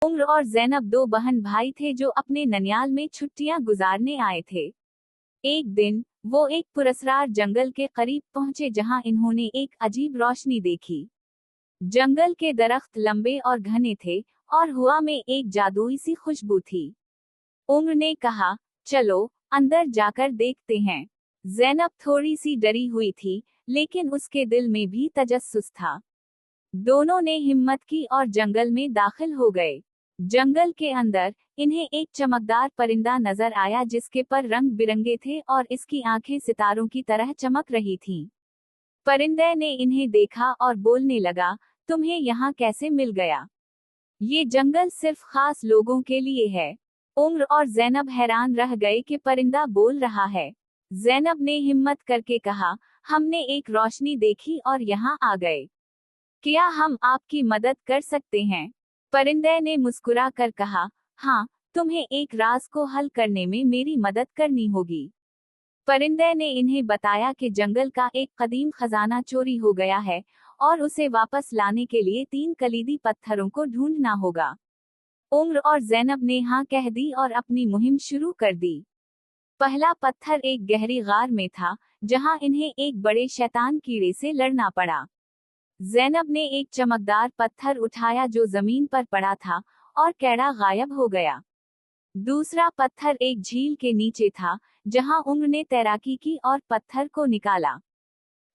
उम्र और ज़ैनब दो बहन भाई थे जो अपने ननियाल में छुट्टियां गुजारने आए थे। एक दिन वो एक पुरस्कार जंगल के करीब पहुंचे जहां इन्होंने एक अजीब रोशनी देखी। जंगल के दरख्त लंबे और घने थे और हवा में एक जादुई सी खुशबू थी। उम्र ने कहा, चलो अंदर जाकर देखते हैं। ज़ैनब थोड़ी सी डरी हुई थी, लेकिन उसके दिल में भी तजस्सुस था। दोनों ने हिम्मत की और जंगल में दाखिल हो गए। जंगल के अंदर इन्हें एक चमकदार परिंदा नजर आया जिसके पर रंग बिरंगे थे और इसकी आंखें सितारों की तरह चमक रही थीं। परिंदे ने इन्हें देखा और बोलने लगा, तुम्हें यहाँ कैसे मिल गया? ये जंगल सिर्फ खास लोगों के लिए है। उम्र और ज़ैनब हैरान रह गए कि परिंदा बोल रहा है। ज़ैनब ने हिम्मत करके कहा, हमने एक रोशनी देखी और यहाँ आ गए। क्या हम आपकी मदद कर सकते हैं? परिंदे ने मुस्कुरा कर कहा, हाँ, तुम्हें एक राज को हल करने में मेरी मदद करनी होगी। परिंदे ने इन्हें बताया कि जंगल का एक कदीम खजाना चोरी हो गया है और उसे वापस लाने के लिए 3 कलीदी पत्थरों को ढूंढना होगा। उम्र और ज़ैनब ने हाँ कह दी और अपनी मुहिम शुरू कर दी। पहला पत्थर एक गहरी गार में था, जहां इन्हें एक बड़े शैतान कीड़े से लड़ना पड़ा। ज़ैनब ने एक चमकदार पत्थर उठाया जो जमीन पर पड़ा था और कीड़ा गायब हो गया। दूसरा पत्थर एक झील के नीचे था, जहां उम्र ने तैराकी की और पत्थर को निकाला।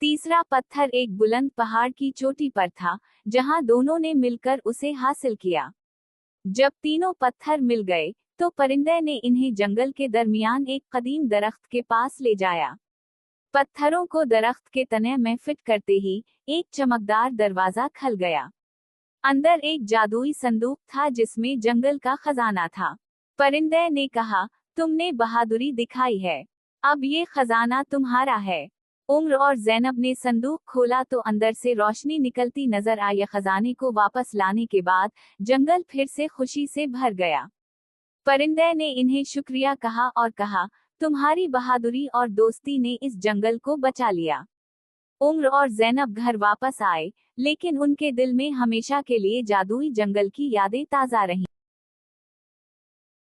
तीसरा पत्थर एक बुलंद पहाड़ की चोटी पर था, जहां दोनों ने मिलकर उसे हासिल किया। जब तीनों पत्थर मिल गए, तो परिंदे ने इन्हें जंगल के दरमियान एक कदीम दरख्त के पास ले जाया। पत्थरों को दरख्त के तने में फिट करते ही एक चमकदार दरवाजा खुल गया। अंदर एक जादुई संदूक था जिसमें जंगल का खजाना था। परिंदे ने कहा, तुमने बहादुरी दिखाई है। अब ये खजाना तुम्हारा है। उम्र और ज़ैनब ने संदूक खोला तो अंदर से रोशनी निकलती नजर आई। खजाने को वापस लाने के बाद जंगल फिर से खुशी से भर गया। परिंदे ने इन्हें शुक्रिया कहा और कहा, तुम्हारी बहादुरी और दोस्ती ने इस जंगल को बचा लिया। उम्र और ज़ैनब घर वापस आए, लेकिन उनके दिल में हमेशा के लिए जादुई जंगल की यादें ताज़ा रहीं।